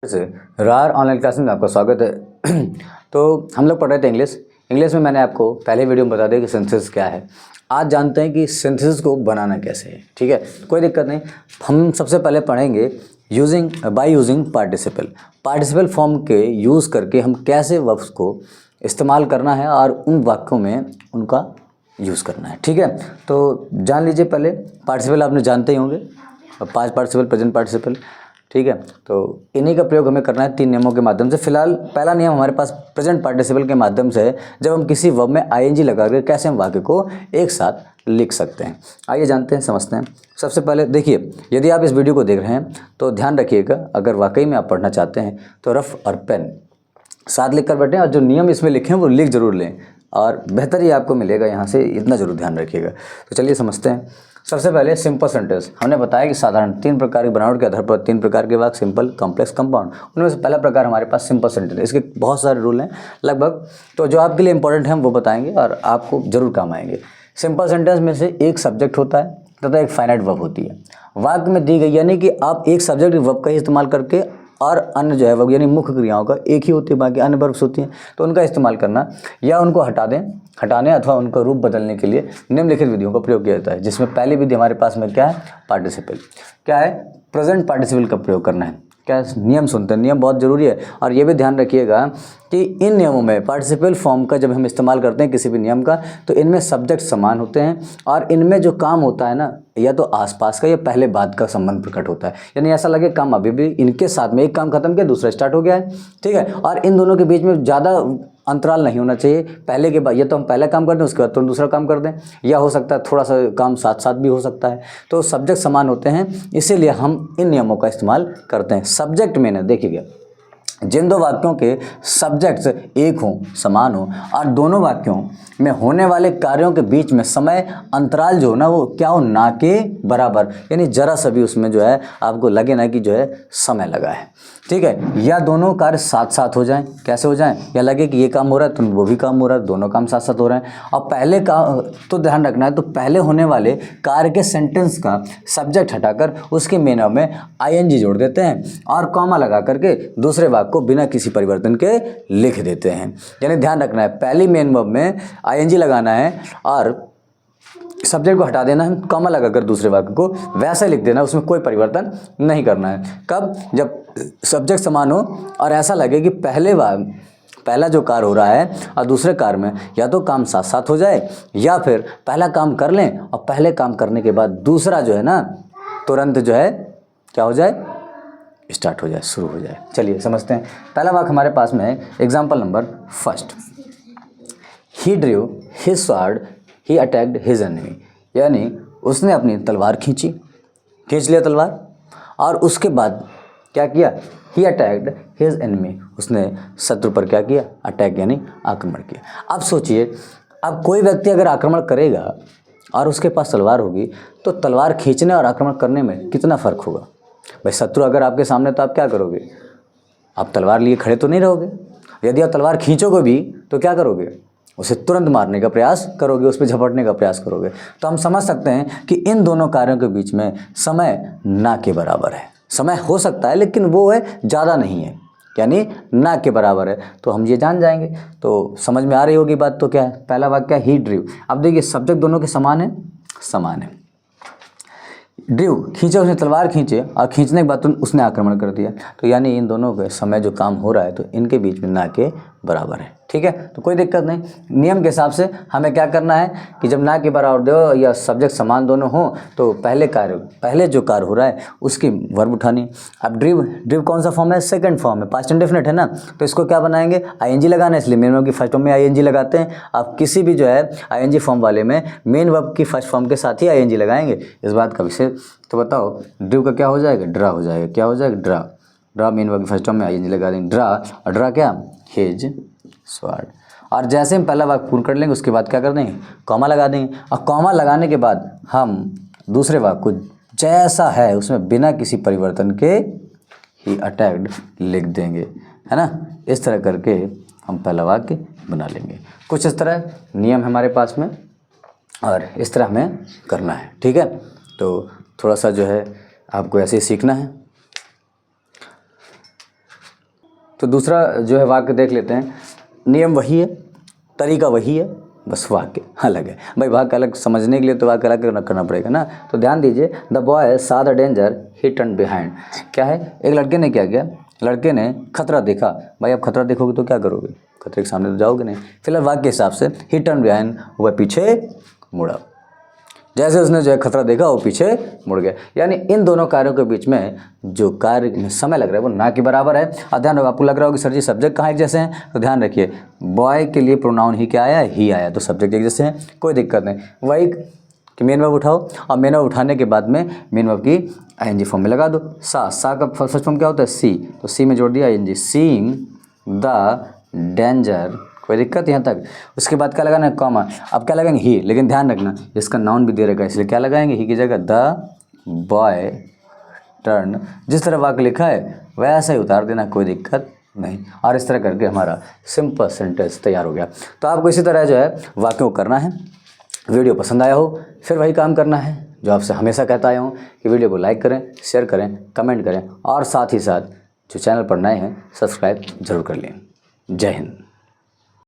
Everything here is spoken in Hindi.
से रार ऑनलाइन क्लास में आपका स्वागत है। तो हम लोग पढ़ रहे थे इंग्लिश में मैंने आपको पहले वीडियो में बता दिया कि सिंथेसिस क्या है। आज जानते हैं कि सिंथेसिस को बनाना कैसे है। ठीक है, कोई दिक्कत नहीं। हम सबसे पहले पढ़ेंगे बाय यूजिंग पार्टिसिपल फॉर्म के यूज़ करके हम कैसे वर्ब्स को इस्तेमाल करना है और उन वाक्यों में उनका यूज़ करना है। ठीक है, तो जान लीजिए। पहले पार्टिसिपल आपने जानते ही होंगे, पास्ट पार्टिसिपल, प्रेजेंट पार्टिसिपल। ठीक है, तो इन्हीं का प्रयोग हमें करना है 3 नियमों के माध्यम से। फिलहाल पहला नियम हमारे पास प्रेजेंट पार्टिसिपल के माध्यम से है, जब हम किसी वर्ब में आईएनजी लगा कर कैसे हम वाक्य को एक साथ लिख सकते हैं। आइए जानते हैं, समझते हैं। सबसे पहले देखिए, यदि आप इस वीडियो को देख रहे हैं तो ध्यान रखिएगा, अगर वाकई में आप पढ़ना चाहते हैं तो रफ और पेन साथ लिख कर बैठें और जो नियम इसमें लिखे हैं वो लिख जरूर लें, और बेहतर ही आपको मिलेगा यहाँ से, इतना जरूर ध्यान रखिएगा। तो चलिए समझते हैं। सबसे पहले सिंपल सेंटेंस। हमने बताया कि साधारण 3 प्रकार की बनावट के आधार पर 3 प्रकार के वाक्य, सिंपल, कॉम्प्लेक्स, कंपाउंड। उनमें से पहला प्रकार हमारे पास सिंपल सेंटेंस। इसके बहुत सारे रूल हैं लगभग, तो जो आपके लिए इंपॉर्टेंट हैं वो बताएंगे और आपको जरूर काम आएंगे। सिंपल सेंटेंस में से एक सब्जेक्ट होता है तथा एक फाइनाइट वर्ब होती है। वाक्य में दी गई, यानी कि आप एक सब्जेक्ट वर्ब का ही इस्तेमाल करके, और अन्य जो है वर्ब यानी मुख्य क्रियाओं का एक ही होती है, बाकी अन्य वर्ब्स होती हैं, तो उनका इस्तेमाल करना या उनको हटाने अथवा उनका रूप बदलने के लिए निम्नलिखित विधियों का प्रयोग किया जाता है। जिसमें पहली विधि हमारे पास में क्या है, पार्टिसिपल। क्या है, प्रेजेंट पार्टिसिपल का प्रयोग करना है। क्या नियम सुनते हैं, नियम बहुत ज़रूरी है। और ये भी ध्यान रखिएगा कि इन नियमों में पार्टिसिपल फॉर्म का जब हम इस्तेमाल करते हैं किसी भी नियम का, तो इनमें सब्जेक्ट समान होते हैं और इनमें जो काम होता है ना, या तो आसपास का या पहले बाद का संबंध प्रकट होता है। यानी ऐसा लगे काम अभी भी इनके साथ में, एक काम खत्म किया दूसरा स्टार्ट हो गया है। ठीक है, और इन दोनों के बीच में ज़्यादा अंतराल नहीं होना चाहिए। पहले के बाद या तो हम पहला काम कर दें उसके बाद तुरंत दूसरा काम कर दें, या हो सकता है थोड़ा सा काम साथ साथ भी हो सकता है। तो सब्जेक्ट समान होते हैं, इसीलिए हम इन नियमों का इस्तेमाल करते हैं। सब्जेक्ट में ना देखिएगा, जिन दो वाक्यों के सब्जेक्ट्स एक हों, समान हो, और दोनों वाक्यों में होने वाले कार्यों के बीच में समय अंतराल जो हो ना, वो क्या हो, ना के बराबर, यानी जरा सा भी उसमें जो है आपको लगे ना कि जो है समय लगा है। ठीक है, या दोनों कार्य साथ साथ हो जाएं। कैसे हो जाएं, या लगे कि ये काम हो रहा है तो वो भी काम हो रहा है, दोनों काम साथ साथ हो रहे हैं। और पहले का तो ध्यान रखना है, तो पहले होने वाले कार्य के सेंटेंस का सब्जेक्ट हटाकर उसके मेन वर्ब में आईएनजी जोड़ देते हैं और कॉमा लगा करके दूसरे वाक्य को बिना किसी परिवर्तन के लिख देते हैं। यानी ध्यान रखना है, पहली मेन वर्ब में आईएनजी लगाना है और सब्जेक्ट को हटा देना है, कॉमा लगाकर दूसरे वाक्य को वैसे लिख देना, उसमें कोई परिवर्तन नहीं करना है। कब, जब सब्जेक्ट समान हो और ऐसा लगे कि पहला जो कार्य हो रहा है और दूसरे कार्य में या तो काम साथ साथ हो जाए, या फिर पहला काम कर लें और पहले काम करने के बाद दूसरा जो है ना तुरंत जो है क्या हो जाए, स्टार्ट हो जाए, शुरू हो जाए। चलिए समझते हैं। पहला वाक्य हमारे पास में है, एग्जाम्पल नंबर फर्स्ट। ही ड्रू हिज स्वॉर्ड, ही अटैक्ड हिज एनिमी। यानी उसने अपनी तलवार खींच लिया तलवार, और उसके बाद क्या किया, ही अटैक्ड हिज एनिमी, उसने शत्रु पर क्या किया, अटैक यानी आक्रमण किया। अब सोचिए, अब कोई व्यक्ति अगर आक्रमण करेगा और उसके पास तलवार होगी, तो तलवार खींचने और आक्रमण करने में कितना फ़र्क होगा। भाई शत्रु अगर आपके सामने तो आप क्या करोगे, आप तलवार लिए खड़े तो नहीं रहोगे। यदि आप तलवार खींचोगे भी तो क्या करोगे, उसे तुरंत मारने का प्रयास करोगे, उस पर झपटने का प्रयास करोगे। तो हम समझ सकते हैं कि इन दोनों कार्यों के बीच में समय ना के बराबर है। समय हो सकता है लेकिन वो है ज़्यादा नहीं है, यानी ना के बराबर है। तो हम ये जान जाएंगे, तो समझ में आ रही होगी बात। तो क्या है, पहला वाक्य ही ड्रू। अब देखिए सब्जेक्ट दोनों के समान है। ड्रू खींचे, उसने तलवार खींचे और खींचने के बाद उसने आक्रमण कर दिया, तो यानी इन दोनों के समय जो काम हो रहा है तो इनके बीच में ना के बराबर है। ठीक है, तो कोई दिक्कत नहीं। नियम के हिसाब से हमें क्या करना है कि जब ना के बराबर दो या सब्जेक्ट समान दोनों हो, तो पहले जो कार्य हो रहा है उसकी वर्ब उठानी। अब ड्रू कौन सा फॉर्म है, सेकंड फॉर्म है, पास्ट इंडेफिनिट है ना, तो इसको क्या बनाएंगे, आईएनजी लगाना है, इसलिए मेन वर्ब की फर्स्ट फॉर्म में आईएनजी लगाते हैं। आप किसी भी जो है आईएनजी फॉर्म वाले में मेन वर्ब की फर्स्ट फॉर्म के साथ ही आईएनजी लगाएंगे। इस बात का विषय तो बताओ, ड्रू का क्या हो जाएगा, ड्रा हो जाएगा। क्या हो जाएगा, ड्रा मेन वर्ब की फर्स्ट फॉर्म में आईएनजी लगा देंगे, ड्रा। और ड्रा क्या, हिज स्वॉर्ड। और जैसे हम पहला वाक्य पूर्ण कर लेंगे उसके बाद क्या कर देंगे, कॉमा लगा देंगे। और कॉमा लगाने के बाद हम दूसरे वाक्य को जैसा है उसमें बिना किसी परिवर्तन के ही अटैक्ड लिख देंगे, है ना। इस तरह करके हम पहला वाक्य बना लेंगे। कुछ इस तरह नियम हमारे पास में, और इस तरह हमें करना है। ठीक है, तो थोड़ा सा जो है आपको ऐसे ही सीखना है। तो दूसरा जो है वाक्य देख लेते हैं। नियम वही है, तरीका वही है, बस वाक्य अलग है। भाई वाक्य अलग समझने के लिए तो वाक्य अलग करना पड़ेगा ना। तो ध्यान दीजिए, द बॉय सा the danger he turn behind. क्या है, एक लड़के ने क्या किया, लड़के ने खतरा देखा। भाई आप खतरा देखोगे तो क्या करोगे, खतरे के सामने तो जाओगे नहीं। फिलहाल वाक्य के हिसाब से ही टर्न बिहाइंड, वह पीछे मुड़ा। जैसे उसने जो है खतरा देखा वो पीछे मुड़ गया। यानी इन दोनों कार्यों के बीच में जो कार्य में समय लग रहा है वो ना के बराबर है। और ध्यान रखो, आपको लग रहा होगा कि सर जी सब्जेक्ट कहाँ एक जैसे हैं, तो ध्यान रखिए बॉय के लिए प्रोनाउन ही क्या आया, ही आया, तो सब्जेक्ट एक जैसे हैं, कोई दिक्कत नहीं। वही कि मेन वर्ब उठाओ और मेन वर्ब उठाने के बाद में मेन वर्ब की आईएनजी फॉर्म में लगा दो। सा का फर्स्ट फॉर्म क्या होता है, सी, तो सी में जोड़ दिया आईएनजी, सीइंग द डेंजर, कोई दिक्कत यहाँ तक। उसके बाद क्या लगाना है, कॉमा। अब क्या लगाएंगे, ही, लेकिन ध्यान रखना इसका नाउन भी दे रखा है, इसलिए क्या लगाएंगे, ही की जगह द बॉय टर्न। जिस तरह वाक्य लिखा है वैसा ही उतार देना, कोई दिक्कत नहीं। और इस तरह करके हमारा सिंपल सेंटेंस तैयार हो गया। तो आपको इसी तरह जो है वाक्यों को करना है। वीडियो पसंद आया हो फिर वही काम करना है जो आपसे हमेशा कहता आया हूँ कि वीडियो को लाइक करें, शेयर करें, कमेंट करें और साथ ही साथ जो चैनल पर नए हैं सब्सक्राइब जरूर कर लें। जय हिंद।